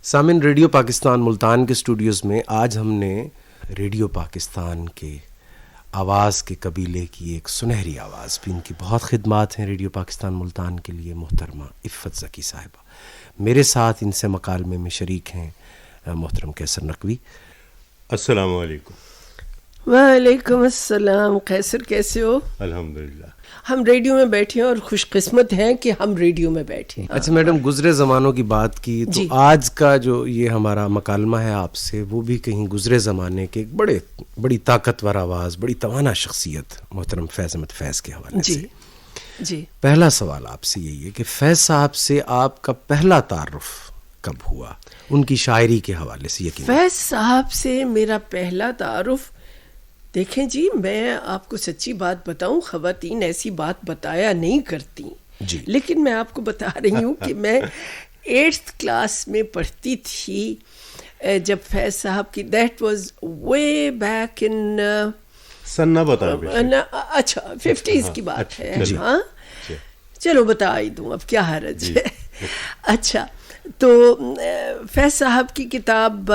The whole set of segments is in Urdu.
سامعین، ریڈیو پاکستان ملتان کے اسٹوڈیوز میں آج ہم نے ریڈیو پاکستان کے آواز کے قبیلے کی ایک سنہری آواز بھی، ان کی بہت خدمات ہیں ریڈیو پاکستان ملتان کے لیے، محترمہ عفت ذکی صاحبہ، میرے ساتھ ان سے مکالمے میں شریک ہیں محترم قیصر نقوی۔ السلام علیکم۔ وعلیکم السلام۔ قیصر کیسے ہو؟ الحمدللہ۔ ہم ریڈیو میں بیٹھے ہیں اور خوش قسمت ہیں کہ ہم ریڈیو میں بیٹھے ہیں۔ اچھا میڈم، گزرے زمانوں کی بات کی تو آج کا جو یہ ہمارا مکالمہ ہے آپ سے، وہ بھی کہیں گزرے زمانے کے ایک بڑی طاقتور آواز، بڑی توانا شخصیت محترم فیض احمد فیض کے حوالے سے۔ جی، پہلا سوال آپ سے یہی ہے کہ فیض صاحب سے آپ کا پہلا تعارف کب ہوا، ان کی شاعری کے حوالے سے؟ فیض صاحب سے میرا پہلا تعارف، دیکھیں جی، میں آپ کو سچی بات بتاؤں، خواتین ایسی بات بتایا نہیں کرتی جی، لیکن میں آپ کو بتا رہی ہوں کہ میں 8th کلاس میں پڑھتی تھی جب فیض صاحب کی، that was way back in, سن نہ بتایا، اچھا 50s کی بات ہے، ہاں چلو بتا ہی دوں، اب کیا حرج ہے۔ اچھا، تو فیض صاحب کی کتاب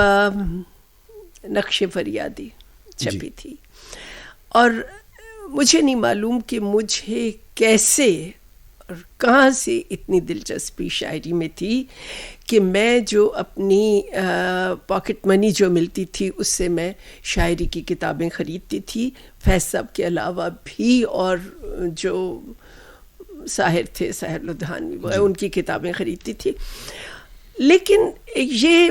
نقش فریادی چھپی تھی، اور مجھے نہیں معلوم کہ مجھے کیسے اور کہاں سے اتنی دلچسپی شاعری میں تھی کہ میں جو اپنی پاکٹ منی جو ملتی تھی اس سے میں شاعری کی کتابیں خریدتی تھی، فیض صاحب کے علاوہ بھی، اور جو ساحر تھے، ساحر لدھیانوی، ان کی کتابیں خریدتی تھی۔ لیکن یہ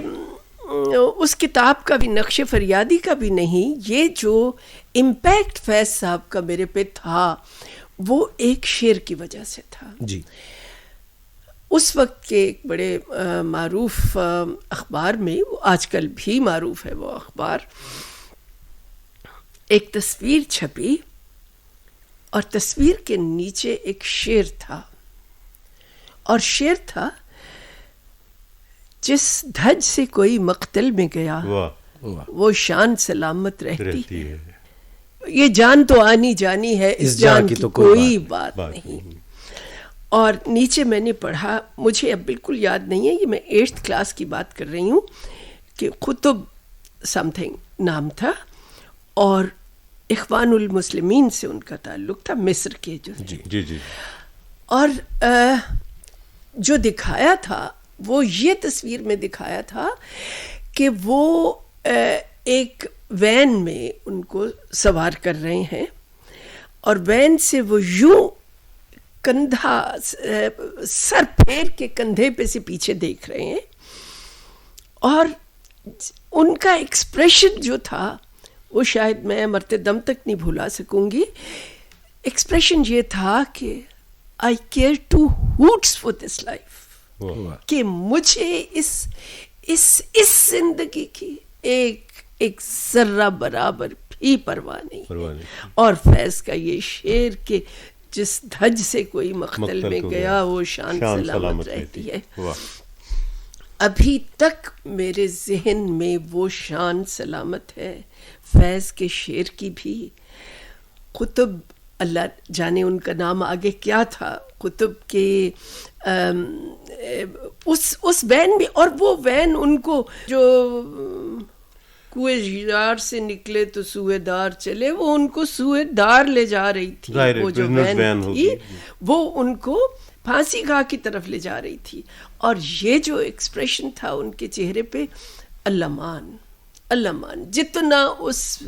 اس کتاب کا بھی، نقش فریادی کا بھی نہیں، یہ جو امپیکٹ فیض صاحب کا میرے پہ تھا وہ ایک شعر کی وجہ سے تھا۔ جی، اس وقت کے ایک بڑے معروف اخبار میں، آج کل بھی معروف ہے وہ اخبار، ایک تصویر چھپی اور تصویر کے نیچے ایک شعر تھا، اور شعر تھا، جس دھج سے کوئی مقتل میں گیا وہ شان سلامت رہتی ہے، یہ جان تو آنی جانی ہے، اس جان کی تو کوئی بات نہیں۔ اور نیچے میں نے پڑھا، مجھے اب بالکل یاد نہیں ہے، یہ میں 8th کلاس کی بات کر رہی ہوں، کہ قطب سم تھنگ نام تھا، اور اخوان المسلمین سے ان کا تعلق تھا، مصر کے جو جی، اور جو دکھایا تھا وہ یہ تصویر میں دکھایا تھا کہ وہ ایک وین میں ان کو سوار کر رہے ہیں، اور وین سے وہ یوں کندھا، سر پھیر کے کندھے پہ سے پیچھے دیکھ رہے ہیں، اور ان کا ایکسپریشن جو تھا وہ شاید میں مرتے دم تک نہیں بھلا سکوں گی۔ ایکسپریشن یہ تھا کہ I care two hoots for this life، کہ مجھے اس زندگی کی ایک ذرہ برابر بھی پرواہ نہیں۔ اور فیض کا یہ شعر کہ جس دھج سے کوئی مقتل میں گیا وہ شان سلامت رہتی ہے، ابھی تک میرے ذہن میں وہ شان سلامت ہے فیض کے شعر کی بھی۔ قطب، اللہ جانے ان کا نام آگے کیا تھا، قطب کے اس وین میں، اور وہ وین ان کو جو کوئے جیدار سے نکلے تو سوئے دار چلے، وہ ان کو سوئے دار لے جا رہی تھی، وہ جو وین تھی وہ ان کو پھانسی گاہ کی طرف لے جا رہی تھی، اور یہ جو ایکسپریشن تھا ان کے چہرے پہ، اللہ مان، جتنا اس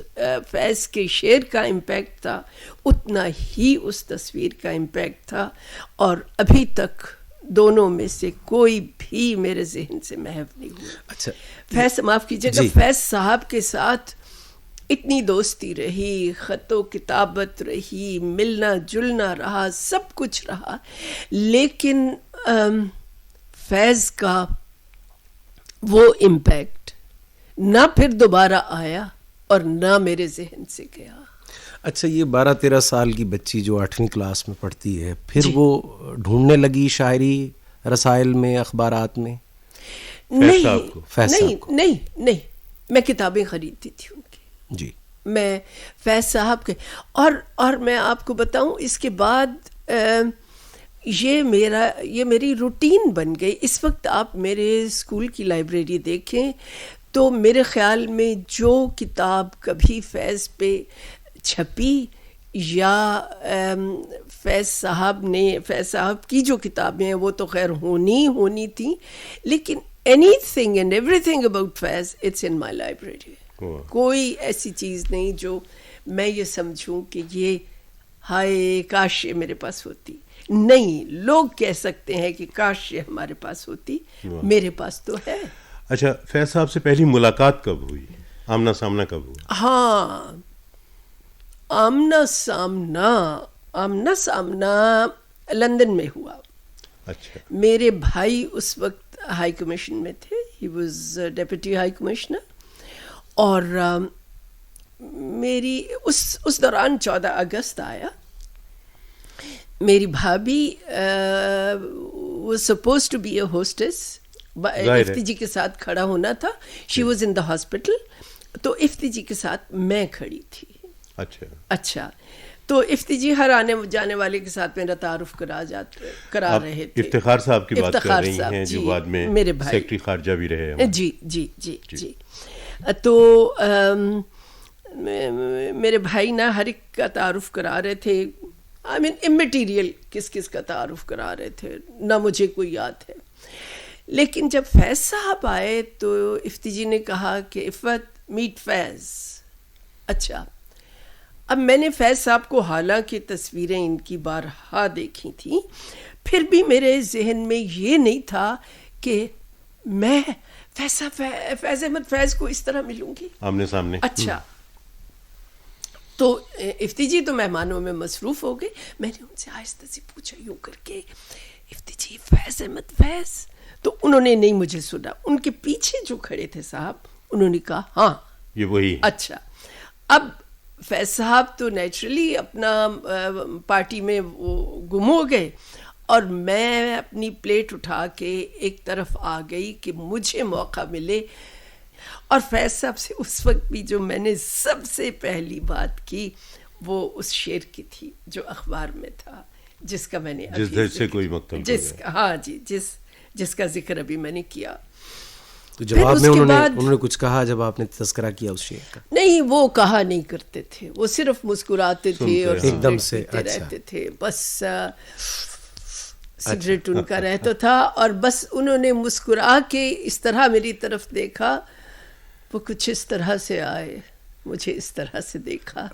فیض کے شعر کا امپیکٹ تھا اتنا ہی اس تصویر کا امپیکٹ تھا، اور ابھی تک دونوں میں سے کوئی بھی میرے ذہن سے محو نہیں ہوا۔ اچھا فیض، معاف کیجیے گا، فیض صاحب کے ساتھ اتنی دوستی رہی، خط و کتابت رہی، ملنا جلنا رہا، سب کچھ رہا، لیکن فیض کا وہ امپیکٹ نہ پھر دوبارہ آیا اور نہ میرے ذہن سے گیا۔ اچھا، یہ 12-13 سال کی بچی جو 8ویں کلاس میں پڑھتی ہے، پھر وہ ڈھونڈنے لگی شاعری رسائل میں، اخبارات میں؟ نہیں، میں کتابیں خریدتی تھی ان کی، جی، میں فیض صاحب کے، اور میں آپ کو بتاؤں، اس کے بعد یہ میری روٹین بن گئی. اس وقت آپ میرے اسکول کی لائبریری دیکھیں تو میرے خیال میں جو کتاب کبھی فیض پہ چھپی یا فیض صاحب کی جو کتابیں ہیں وہ تو خیر ہونی تھیں, لیکن anything and everything about Faiz it's in my library. کوئی ایسی چیز نہیں جو میں یہ سمجھوں کہ یہ ہائے کاش یہ میرے پاس ہوتی. نہیں, لوگ کہہ سکتے ہیں کہ کاش یہ ہمارے پاس ہوتی, میرے پاس تو ہے. اچھا, فیض صاحب سے پہلی ملاقات کب ہوئی, آمنا سامنا کب ہوا؟ ہاں, آمنا سامنا لندن میں ہوا. اچھا. میرے بھائی اس وقت ہائی کمیشن میں تھے, he was deputy high commissioner, اور میری اس دوران 14 اگست آیا. میری بھابھی was supposed to be a hostess, Ifti ji کے ساتھ کھڑا ہونا تھا. She was in the hospital, تو افتی جی کے ساتھ میں کھڑی تھی. اچھا, تو افتی جی ہر آنے جانے والے کے ساتھ میرا تعارف کرا رہے تھے. افتخار صاحب کی بات کر رہی ہیں جو بعد میں میرے بھائی سیکرٹری خارجہ بھی رہے ہیں. جی. تو میرے بھائی نہ ہر ایک کا تعارف کرا رہے تھے. آئی مین امٹیریل کس کا تعارف کرا رہے تھے, نہ مجھے کوئی یاد ہے. لیکن جب فیض صاحب آئے تو افتی جی نے کہا کہ عفت میٹ فیض. اچھا, اب میں نے فیض صاحب کو حالانکہ تصویریں ان کی بارہا دیکھی تھیں, پھر بھی میرے ذہن میں یہ نہیں تھا کہ میں فیض احمد فیض کو اس طرح ملوں گی آمنے سامنے. اچھا, تو افتی جی تو مہمانوں میں مصروف ہو گئے. میں نے ان سے آہستہ سے پوچھا یوں کر کے, افتی جی فیض احمد فیض, تو انہوں نے نہیں مجھے سنا. ان کے پیچھے جو کھڑے تھے صاحب, انہوں نے کہا ہاں یہ وہی. اچھا, اب فیض صاحب تو نیچرلی اپنا پارٹی میں وہ گم ہو گئے, اور میں اپنی پلیٹ اٹھا کے ایک طرف آ گئی کہ مجھے موقع ملے. اور فیض صاحب سے اس وقت بھی جو میں نے سب سے پہلی بات کی وہ اس شعر کی تھی جو اخبار میں تھا, جس کا میں نے جس در سے کوئی مقتل ہاں جی, جس کا ذکر ابھی میں نے کیا. تو جواب میں انہوں نے کچھ کہا جب آپ نے تذکرہ کیا اس شعر کا؟ نہیں, وہ کہا نہیں کرتے تھے, وہ صرف مسکراتے تھے اور ایک دم سے رہتے تھے. بس سگریٹ ان کا رہتا تھا, اور بس انہوں نے مسکرا کے اس طرح میری طرف دیکھا. وہ کچھ اس طرح سے آئے, مجھے اس طرح سے دیکھا.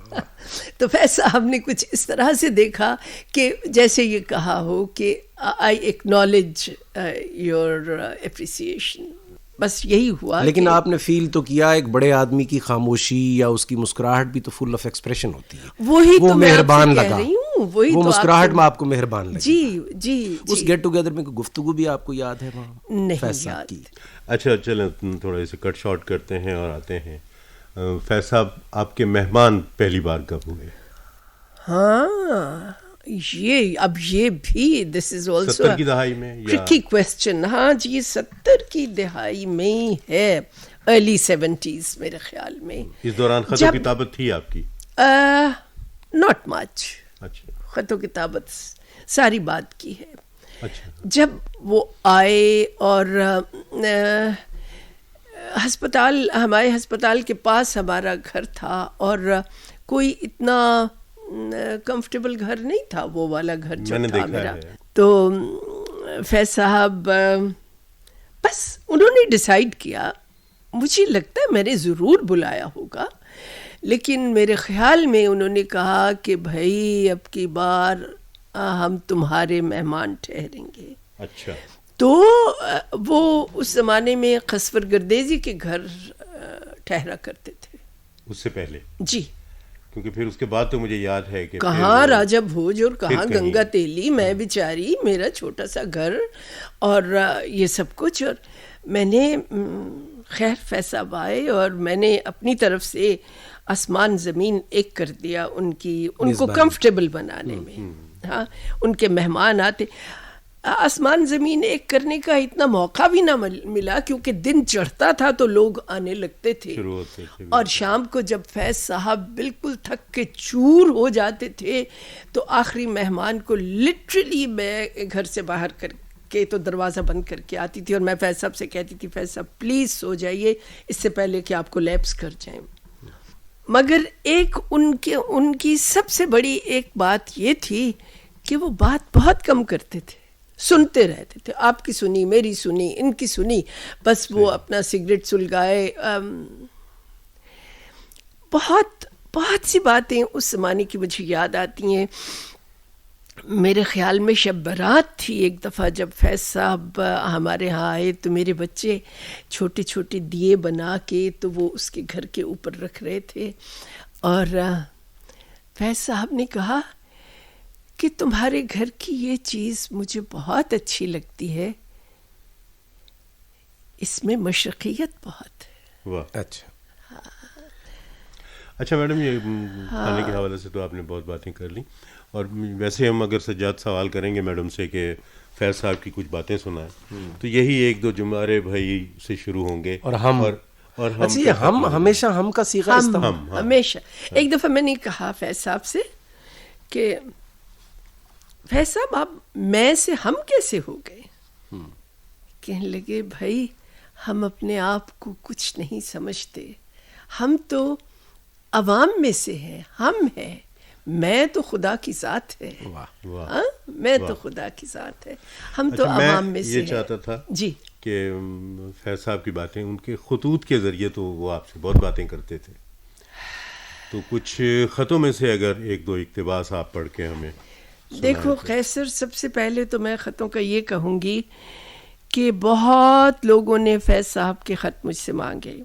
تو فیض صاحب نے کچھ اس طرح سے دیکھا کہ جیسے یہ کہا ہو کہ آئی ایکنالج یور اپریسیشن. بس یہی ہوا. لیکن آپ نے فیل تو کیا ایک بڑے آدمی کی خاموشی یا اس کی مسکراہٹ بھی تو فل آف ایکسپریشن ہوتی ہے. وہی وہ تو مہربان لگا, وہ مسکراہٹ میں آپ کو مہربان لگی. جی. اس گیٹ ٹوگیدر میں گفتگو بھی آپ کو یاد ہے وہاں نہیں یاد. اچھا چلیں تھوڑا اسے کٹ شارٹ کرتے ہیں اور آتے ہیں. فیض صاحب آپ کے مہمان پہلی بار کب ہوئے؟ ہاں, یہ بھی دس از آلسو 70 کی دہائی میں ٹرکی کوسچن. ہاں جی, 70 کی دہائی میں ہی ہے, ارلی 70s میرے خیال میں. اس دوران خط و کتابت تھی آپ کی؟ Not much. اچھا, خط و کتابت ساری بات کی ہے. اچھا, جب وہ آئے اور ہسپتال, ہمارے ہسپتال کے پاس ہمارا گھر تھا, اور کوئی اتنا کمفرٹیبل گھر نہیں تھا, وہ والا گھر جو تھا میرا. تو فیض صاحب بس انہوں نے ڈیسائیڈ کیا, مجھے لگتا ہے میں نے ضرور بلایا ہوگا, لیکن میرے خیال میں انہوں نے کہا کہ بھائی اب کی بار ہم تمہارے مہمان ٹھہریں گے. اچھا. تو وہ اس زمانے میں قصور گردیزی کے گھر ٹھہرا کرتے تھے. اس سے پہلے؟ جی, کیونکہ پھر اس کے بعد تو مجھے یاد ہے کہ کہاں راجہ بھوج اور کہاں گنگا تیلی, میں بیچاری, میرا چھوٹا سا گھر اور یہ سب کچھ. اور میں نے خیر فیض صاحب آئے اور میں نے اپنی طرف سے آسمان زمین ایک کر دیا ان کو کمفرٹیبل بنانے میں. ہاں, ان کے مہمان آتے. آسمان زمین ایک کرنے کا اتنا موقع بھی نہ ملا، کیونکہ دن چڑھتا تھا تو لوگ آنے لگتے تھے، اور شام کو جب فیض صاحب بالکل تھک کے چور ہو جاتے تھے تو آخری مہمان کو لٹرلی میں گھر سے باہر کر کے تو دروازہ بند کر کے آتی تھی، اور میں فیض صاحب سے کہتی تھی فیض صاحب پلیز سو جائیے اس سے پہلے کہ آپ کو لیپس کر جائیں. مگر ایک ان کی سب سے بڑی ایک بات یہ تھی کہ وہ بات بہت کم کرتے تھے، سنتے رہتے تھے، آپ کی سنی، میری سنی، ان کی سنی، بس وہ اپنا سگریٹ سلگائے. بہت بہت سی باتیں اس زمانے کی مجھے یاد آتی ہیں. میرے خیال میں شب برات تھی ایک دفعہ جب فیض صاحب ہمارے ہاں آئے تو میرے بچے چھوٹے چھوٹے دیے بنا کے تو وہ اس کے گھر کے اوپر رکھ رہے تھے، اور فیض صاحب نے کہا کہ تمہارے گھر کی یہ چیز مجھے بہت اچھی لگتی ہے، اس میں مشرقیت بہت ہے. واہ، اچھا میڈم، یہ کھانے کے حوالے سے تو آپ نے بہت باتیں کر لی، اور ویسے ہم اگر سجاد سوال کریں گے میڈم سے کہ فیض صاحب کی کچھ باتیں سنائیں تو یہی ایک دو جملے بھائی سے شروع ہوں گے. اور ہم ہمیشہ ہم کا صیغہ استعمال، ہمیشہ. ایک دفعہ میں نے کہا فیض صاحب سے کہ فیض صاحب آپ میں سے ہم کیسے ہو گئے؟ کہنے لگے بھائی ہم اپنے آپ کو کچھ نہیں سمجھتے، ہم تو عوام میں سے ہیں، ہم ہیں، میں تو خدا کی ذات ہے. میں تو خدا کی ذات ہے، ہم تو عوام میں سے. یہ چاہتا تھا جی کہ فیض صاحب کی باتیں ان کے خطوط کے ذریعے تو وہ آپ سے بہت باتیں کرتے تھے، تو کچھ خطوں میں سے اگر ایک دو اقتباس آپ پڑھ کے ہمیں. دیکھو قیصر، سب سے پہلے تو میں خطوں کا یہ کہوں گی کہ بہت لوگوں نے فیض صاحب کے خط مجھ سے مانگے.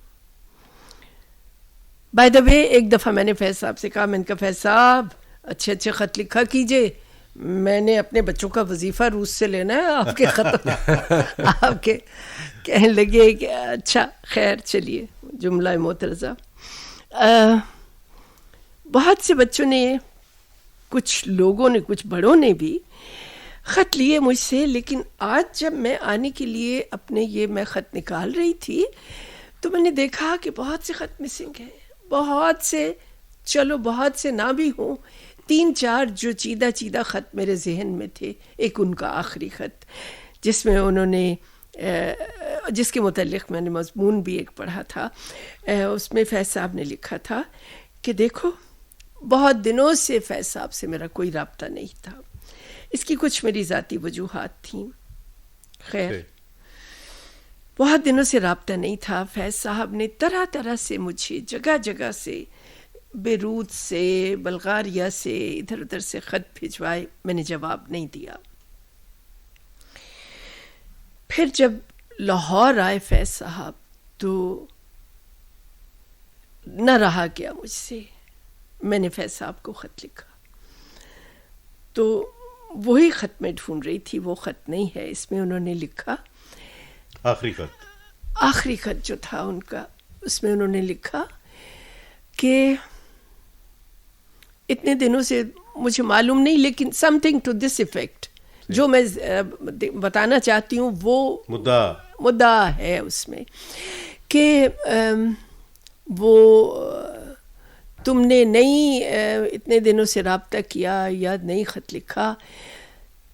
بائی دا وے ایک دفعہ میں نے فیض صاحب سے کہا، میں نے کہا فیض صاحب اچھے اچھے خط لکھا کیجئے، میں نے اپنے بچوں کا وظیفہ روس سے لینا ہے، آپ کے خط آپ کے. کہنے لگے کہ اچھا خیر چلیے، جملہ معترضہ. بہت سے بچوں نے، کچھ لوگوں نے، کچھ بڑوں نے بھی خط لیے مجھ سے، لیکن آج جب میں آنے کے لیے اپنے یہ میں خط نکال رہی تھی تو میں نے دیکھا کہ بہت سے خط مسنگ ہیں، بہت سے، چلو بہت سے نہ بھی ہوں، 3-4 جو چیدہ چیدہ خط میرے ذہن میں تھے. ایک ان کا آخری خط جس میں انہوں نے جس کے متعلق میں نے مضمون بھی ایک پڑھا تھا، اس میں فیض صاحب نے لکھا تھا کہ دیکھو بہت دنوں سے فیض صاحب سے میرا کوئی رابطہ نہیں تھا. اس کی کچھ میری ذاتی وجوہات تھیں. خیر، بہت دنوں سے رابطہ نہیں تھا. فیض صاحب نے طرح طرح سے مجھے جگہ جگہ سے، بیروت سے، بلغاریہ سے، ادھر ادھر سے خط بھیجوائے، میں نے جواب نہیں دیا. پھر جب لاہور آئے فیض صاحب تو نہ رہا گیا مجھ سے، میں نے فیض صاحب کو خط لکھا. تو وہی خط میں ڈھونڈ رہی تھی، وہ خط نہیں ہے. اس میں انہوں نے لکھا، آخری خط جو تھا ان کا، اس میں انہوں نے لکھا کہ اتنے دنوں سے مجھے معلوم نہیں، لیکن something to this effect, جو میں بتانا چاہتی ہوں وہ مدعا ہے اس میں، کہ وہ تم نے نہیں اتنے دنوں سے رابطہ کیا یا نہیں خط لکھا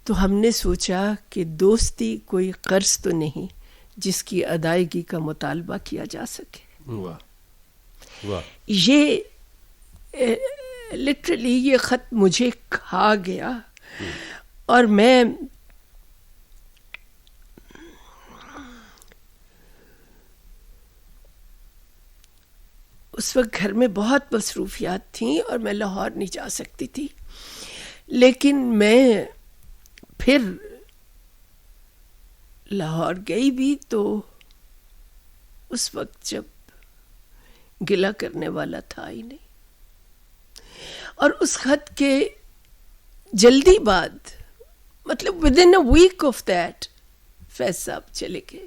تو ہم نے سوچا کہ دوستی کوئی قرض تو نہیں جس کی ادائیگی کا مطالبہ کیا جا سکے. یہ لٹرلی یہ خط مجھے کھا گیا، اور میں اس وقت گھر میں بہت مصروفیات تھیں اور میں لاہور نہیں جا سکتی تھی. لیکن میں پھر لاہور گئی بھی تو اس وقت جب گلہ کرنے والا تھا ہی نہیں. اور اس خط کے جلدی بعد، مطلب ودن اے ویک آف دیٹ، فیض صاحب چلے گئے.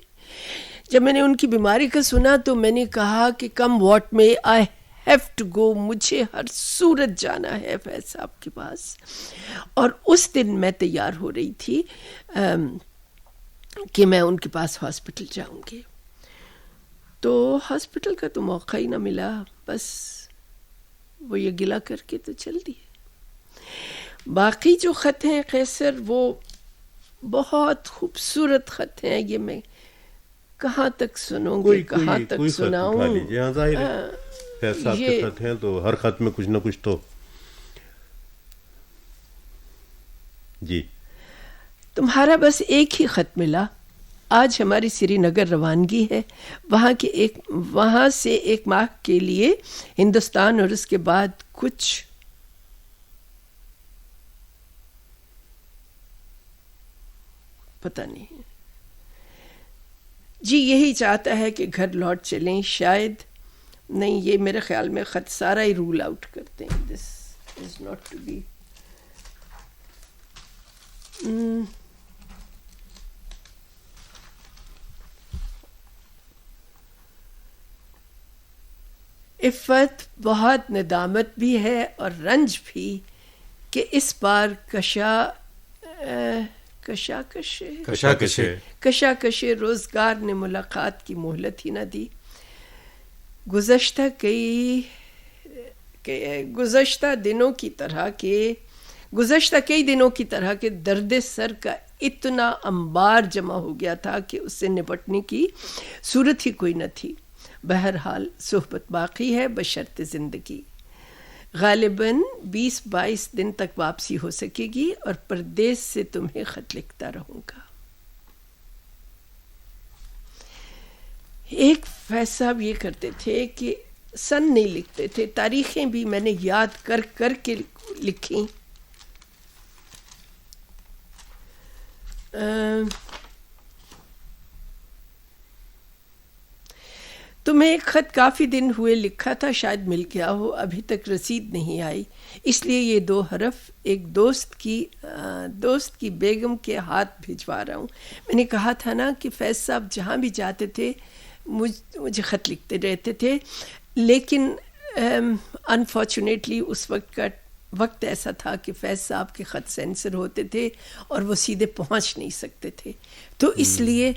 جب میں نے ان کی بیماری کا سنا تو میں نے کہا کہ کم واٹ میں، آئی ہیو ٹو گو، مجھے ہر صورت جانا ہے فیض صاحب کے پاس. اور اس دن میں تیار ہو رہی تھی کہ میں ان کے پاس ہاسپٹل جاؤں گی. تو ہاسپٹل کا تو موقع ہی نہ ملا، بس وہ یہ گلا کر کے تو چل دیے. باقی جو خط ہیں قیصر وہ بہت خوبصورت خط ہیں، یہ میں کہاں تک سنوں گی، کہاں تک سناؤں. فیض صاحب کے خط ہیں تو ہر خط میں کچھ نہ کچھ تو. جی تمہارا بس ایک ہی خط ملا. آج ہماری سری نگر روانگی ہے، وہاں سے 1 ماہ کے لیے ہندوستان، اور اس کے بعد کچھ پتہ نہیں. جی یہی چاہتا ہے کہ گھر لوٹ چلیں. شاید نہیں، یہ میرے خیال میں خط سارا ہی رول آؤٹ کرتے ہیں. دس از ناٹ ٹو بی. عفت، بہت ندامت بھی ہے اور رنج بھی کہ اس بار کشاکش روزگار نے ملاقات کی مہلت ہی نہ دی. گزشتہ کئی دنوں کی طرح کے درد سر کا اتنا انبار جمع ہو گیا تھا کہ اس سے نپٹنے کی صورت ہی کوئی نہ تھی. بہرحال صحبت باقی ہے بشرط زندگی. غالباً 20-22 دن تک واپسی ہو سکے گی اور پردیس سے تمہیں خط لکھتا رہوں گا. ایک فیض صاحب یہ کرتے تھے کہ سن نہیں لکھتے تھے، تاریخیں بھی میں نے یاد کر کر کے لکھیں. تمہیں ایک خط کافی دن ہوئے لکھا تھا، شاید مل گیا ہو، ابھی تک رسید نہیں آئی، اس لیے یہ 2 حرف ایک دوست کی بیگم کے ہاتھ بھجوا رہا ہوں. میں نے کہا تھا نا کہ فیض صاحب جہاں بھی جاتے تھے مجھے خط لکھتے رہتے تھے، لیکن انفارچونیٹلی اس وقت ایسا تھا کہ فیض صاحب کے خط سینسر ہوتے تھے اور وہ سیدھے پہنچ نہیں سکتے تھے. تو اس لیے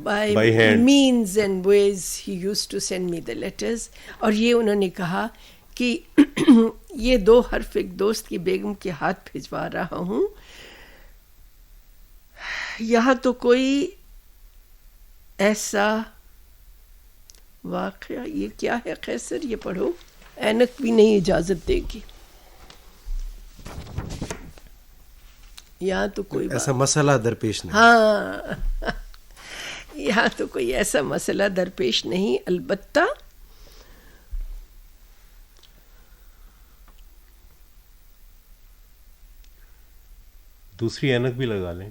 by means and ways he used to send me the letters. اور یہ انہوں نے کہا کہ یہ 2 حرف ایک دوست کی بیگم کے ہاتھ بھجوا رہا ہوں. یہاں تو کوئی ایسا واقعہ، یہ کیا ہے قیصر، یہ پڑھو. اینک بھی نہیں اجازت دے گی. یہاں تو کوئی ایسا مسئلہ درپیش نہیں. ہاں یہاں تو کوئی ایسا مسئلہ درپیش نہیں، البتہ دوسری اینک بھی لگا لیں.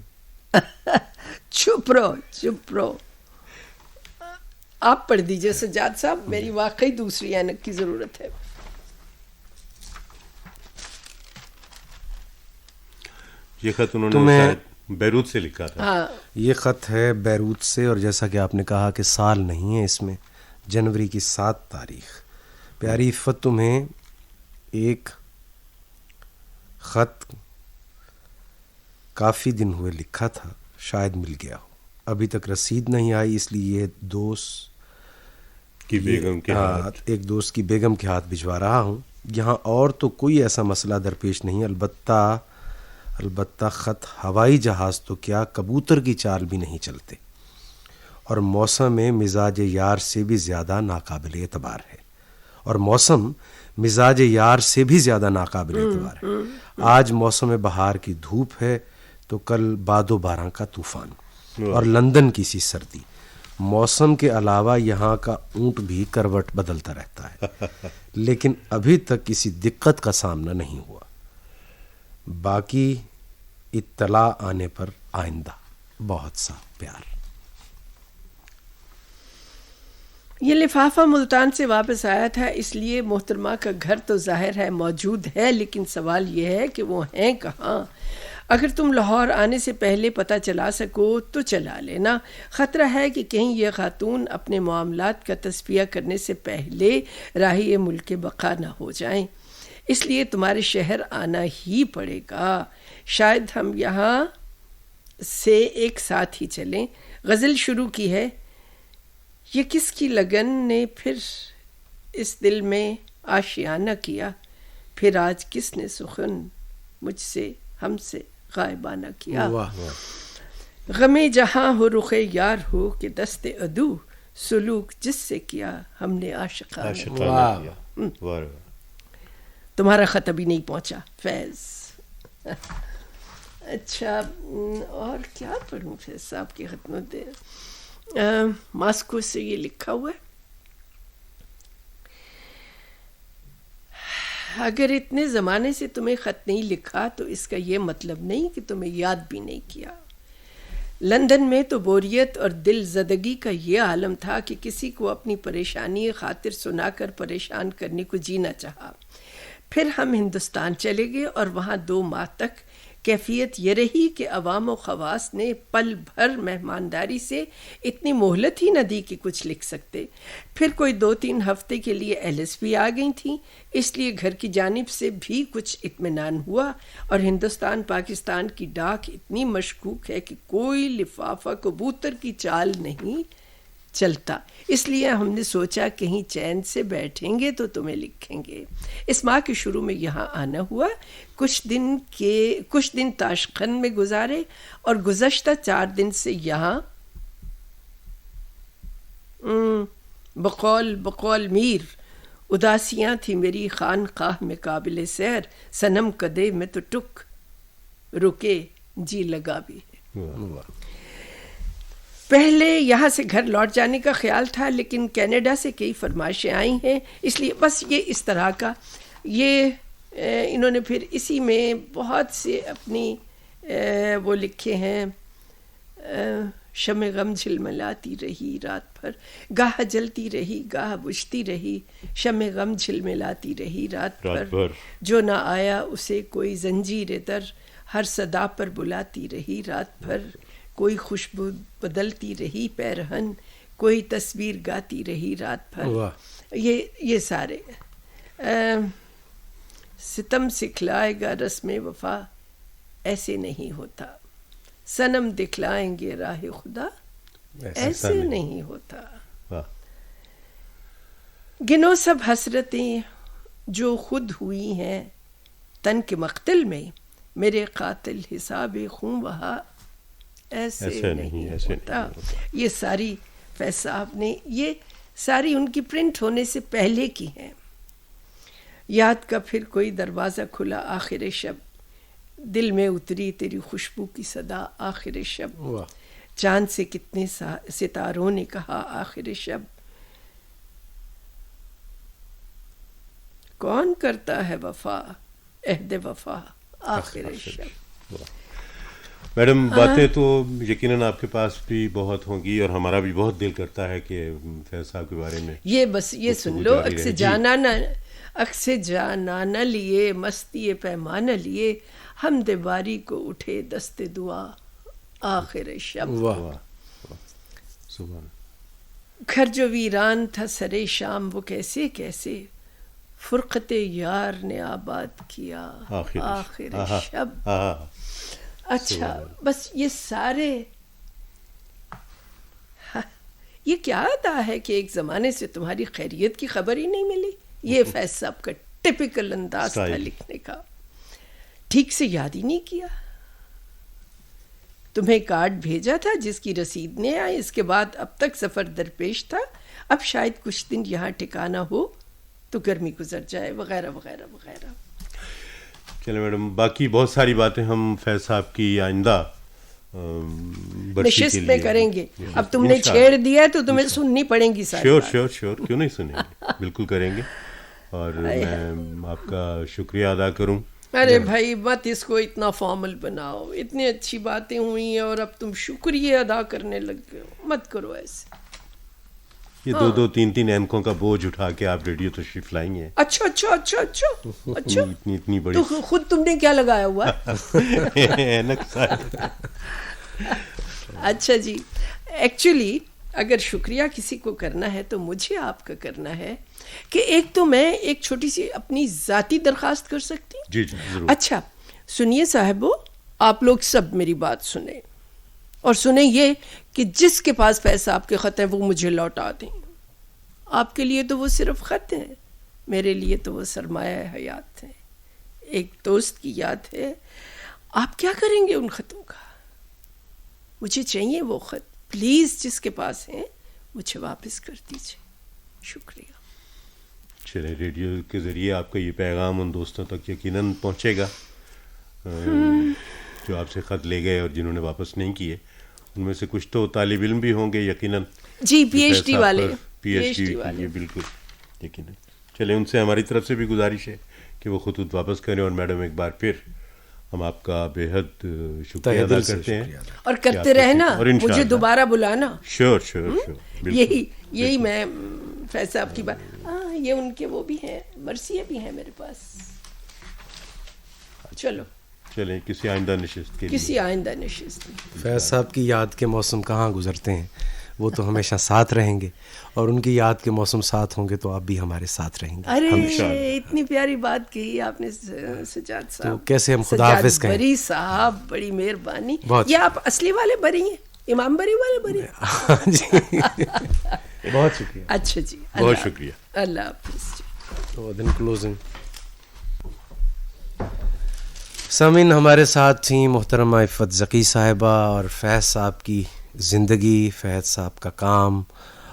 چپ رہو. آپ پڑھ دیجئے سجاد صاحب، میری واقعی دوسری اینک کی ضرورت ہے. یہ خط انہوں نے بیروت سے لکھا تھا. یہ خط ہے بیروت سے، اور جیسا کہ آپ نے کہا کہ سال نہیں ہے اس میں، جنوری کی 7 تاریخ. پیاری عفت، تمہیں ایک خط کافی دن ہوئے لکھا تھا، شاید مل گیا ہو، ابھی تک رسید نہیں آئی، اس لیے ایک دوست کی بیگم کے ہاتھ بھجوا رہا ہوں. یہاں اور تو کوئی ایسا مسئلہ درپیش نہیں، البتہ خط ہوائی جہاز تو کیا، کبوتر کی چال بھی نہیں چلتے، اور موسم مزاج یار سے بھی زیادہ ناقابل اعتبار ہے. آج موسم بہار کی دھوپ ہے تو کل باد و باران کا طوفان، اور لندن کی سی سردی. موسم کے علاوہ یہاں کا اونٹ بھی کروٹ بدلتا رہتا ہے، لیکن ابھی تک کسی دقت کا سامنا نہیں ہوا. باقی اطلاع آنے پر آئندہ. بہت سا پیار. یہ لفافہ ملتان سے واپس آیا تھا، اس لیے محترمہ کا گھر تو ظاہر ہے موجود ہے، لیکن سوال یہ ہے کہ وہ ہیں کہاں. اگر تم لاہور آنے سے پہلے پتہ چلا سکو تو چلا لینا. خطرہ ہے کہ کہیں یہ خاتون اپنے معاملات کا تصفیہ کرنے سے پہلے راہی ملک بقا نہ ہو جائیں. اس لیے تمہارے شہر آنا ہی پڑے گا. شاید ہم یہاں سے ایک ساتھ ہی چلیں. غزل شروع کی ہے. یہ کس کی لگن نے پھر اس دل میں آشیانہ کیا. پھر آج کس نے سخن مجھ سے ہم سے غائبانہ کیا. غم جہاں ہو رخ یار ہو کہ دست عدو سلوک جس سے کیا ہم نے عاشقانہ کیا. تمہارا خط ابھی نہیں پہنچا فیض. اچھا اور کیا پڑھوں فیض صاحب کی خدمت دے. ماسکو سے یہ لکھا ہوا ہے. اگر اتنے زمانے سے تمہیں خط نہیں لکھا تو اس کا یہ مطلب نہیں کہ تمہیں یاد بھی نہیں کیا. لندن میں تو بوریت اور دل زدگی کا یہ عالم تھا کہ کسی کو اپنی پریشانی خاطر سنا کر پریشان کرنے کو جینا چاہا. پھر ہم ہندوستان چلے گئے اور وہاں 2 ماہ تک کیفیت یہ رہی کہ عوام و خواص نے پل بھر مہمانداری سے اتنی مہلت ہی نہ دی کہ کچھ لکھ سکتے. پھر کوئی 2-3 ہفتے کے لیے ایلس بھی آ گئی تھیں. اس لیے گھر کی جانب سے بھی کچھ اطمینان ہوا. اور ہندوستان پاکستان کی ڈاک اتنی مشکوک ہے کہ کوئی لفافہ کبوتر کی چال نہیں چلتا. اس لیے ہم نے سوچا کہیں چین سے بیٹھیں گے تو تمہیں لکھیں گے. اس ماہ کے شروع میں یہاں آنا ہوا. کچھ دن تاشقند میں گزارے اور گزشتہ 4 دن سے یہاں بقول میر اداسیاں تھی میری خانقاہ میں قابل سیر. صنم کدے میں تو ٹک رکے جی لگا بھی ہے. پہلے یہاں سے گھر لوٹ جانے کا خیال تھا لیکن کینیڈا سے کئی فرمائشیں آئی ہیں. اس لیے بس یہ اس طرح کا یہ انہوں نے پھر اسی میں بہت سے اپنی وہ لکھے ہیں. شمع غم جھلملاتی رہی رات بھر گاہ جلتی رہی گاہ بجھتی رہی. شمع غم جھلملاتی رہی رات بھر جو نہ آیا اسے کوئی زنجیر در. ہر صدا پر بلاتی رہی رات بھر. کوئی خوشبو بدلتی رہی پیرہن. کوئی تصویر گاتی رہی رات بھر. یہ سارے ستم سکھلائے گا رسم وفا ایسے نہیں ہوتا. صنم دکھلائیں گے راہ خدا ایسے نہیں ہوتا. گنو سب حسرتیں جو خود ہوئی ہیں تن کے مقتل میں. میرے قاتل حساب خون بہا ایسے نہیں ہوتا. یہ ساری فیض صاحب نے یہ ساری ان کی پرنٹ ہونے سے پہلے کی ہیں. یاد کا پھر کوئی دروازہ کھلا آخر شب. دل میں اتری تیری خوشبو کی صدا آخر شب. چاند سے کتنے ستاروں نے کہا آخر شب. کون کرتا ہے وفا عہد وفا آخر شب. میڈم باتیں تو یقیناً آپ کے پاس بھی بہت ہوں گی اور ہمارا بھی بہت دل کرتا ہے کہ فیض صاحب کے بارے میں یہ بس یہ سن لو. عکس جانا نہ لیے مستی پیمانہ لیے حمد باری کو اٹھے دست دعا آخر شب. گھر جو ویران تھا سرے شام وہ کیسے کیسے فرقت یار نے آباد کیا آخر شب. اچھا بس یہ سارے یہ کیا ادا ہے کہ ایک زمانے سے تمہاری خیریت کی خبر ہی نہیں ملی. یہ فیض صاحب کا ٹپیکل انداز تھا لکھنے کا. ٹھیک سے یاد ہی نہیں کیا. تمہیں کارڈ بھیجا تھا جس کی رسید نہیں آئی. اس کے بعد اب تک سفر درپیش تھا. اب شاید کچھ دن یہاں ٹھکانا ہو تو گرمی گزر جائے وغیرہ وغیرہ وغیرہ. چلے میڈم باقی بہت ساری باتیں ہم فیض صاحب کی آئندہ نشست میں کریں گے. اب تم نے چھیڑ دیا تو تمہیں سننی پڑیں گی ساری. شیور کیوں نہیں سنیں گے, بالکل کریں گے. اور میں آپ کا شکریہ ادا کروں. ارے بھائی مت اس کو اتنا فارمل بناؤ. اتنی اچھی باتیں ہوئی ہیں اور اب تم شکریہ ادا کرنے لگ گئے ہو. مت کرو ایسے. یہ 2-3 اینکوں کا بوجھ اٹھا کے آپ ریڈیو تشریف لائیں گے. اچھا اچھا اچھا اچھا اچھا اتنی بڑی تو خود تم نے کیا لگایا ہوا ہے؟ اینک صاحب. اچھا جی، ایکچولی اگر شکریہ کسی کو کرنا ہے تو مجھے آپ کا کرنا ہے کہ ایک تو میں ایک چھوٹی سی اپنی ذاتی درخواست کر سکتی ہوں. جی ضرور. اچھا سنیے صاحبو، آپ لوگ سب میری بات سنیں اور سنیں یہ کہ جس کے پاس فیض صاحب کے خط ہیں وہ مجھے لوٹا دیں. آپ کے لیے تو وہ صرف خط ہیں، میرے لیے تو وہ سرمایہ حیات ہیں، ایک دوست کی یاد ہے. آپ کیا کریں گے ان خطوں کا؟ مجھے چاہیے وہ خط، پلیز جس کے پاس ہیں مجھے واپس کر دیجیے. شکریہ. چلے ریڈیو کے ذریعے آپ کا یہ پیغام ان دوستوں تک یقیناً پہنچے گا جو آپ سے خط لے گئے اور جنہوں نے واپس نہیں کیے. ان میں سے کچھ تو طالب علم بھی ہوں گے یقیناً. جی پی ایچ ڈی والے. پی ایچ ڈی والے بالکل یقیناً. چلے ان سے ہماری طرف سے بھی گزارش ہے کہ وہ خطوط واپس کریں. اور میڈم ایک بار پھر ہم آپ کا بے حد شکریہ ادا کرتے ہیں اور کرتے رہنا، مجھے دوبارہ بلانا. Sure sure sure. یہی میں فیض صاحب کی بات. یہ ان کے وہ بھی ہیں، مرثیے بھی ہیں میرے پاس. چلو چلیں کسی آئندہ نشست کے لیے. کسی آئندہ نشست. فیض صاحب کی یاد کے موسم کہاں گزرتے ہیں، وہ تو ہمیشہ ساتھ رہیں گے، اور ان کی یاد کے موسم ساتھ ہوں گے تو آپ بھی ہمارے ساتھ رہیں گے. ارے اتنی پیاری بات کہی آپ نے سجاد صاحب. تو کیسے ہم خدا حافظ کہیں. بری صاحب بڑی مہربانی. یہ آپ اصلی والے بری ہیں، امام بری والے بری. جی بہت شکریہ. اچھا جی بہت شکریہ. اللہ حافظ. تو دن کلوزنگ. سامعین ہمارے ساتھ تھیں محترمہ عفت ذکی صاحبہ، اور فیض صاحب کی زندگی، فیض صاحب کا کام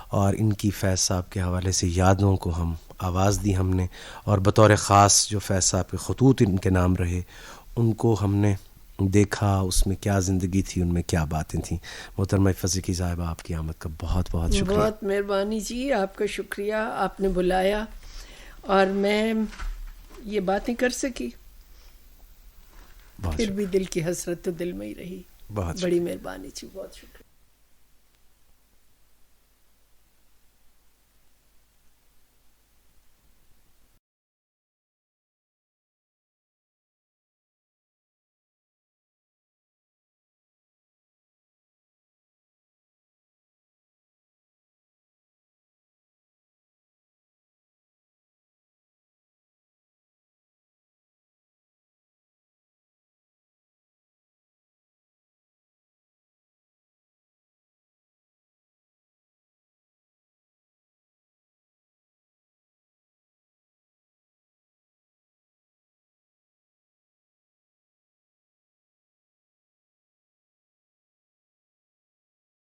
اور ان کی فیض صاحب کے حوالے سے یادوں کو ہم آواز دی ہم نے، اور بطور خاص جو فیض صاحب کے خطوط ان کے نام رہے ان کو ہم نے دیکھا، اس میں کیا زندگی تھی، ان میں کیا باتیں تھیں. محترمہ عفت ذکی صاحبہ آپ کی آمد کا بہت بہت شکریہ. بہت مہربانی جی، آپ کا شکریہ، آپ نے بلایا اور میں یہ باتیں کر سکی. پھر بھی دل کی حسرت تو دل میں ہی رہی. بہت بڑی مہربانی جی، بہت شکریہ.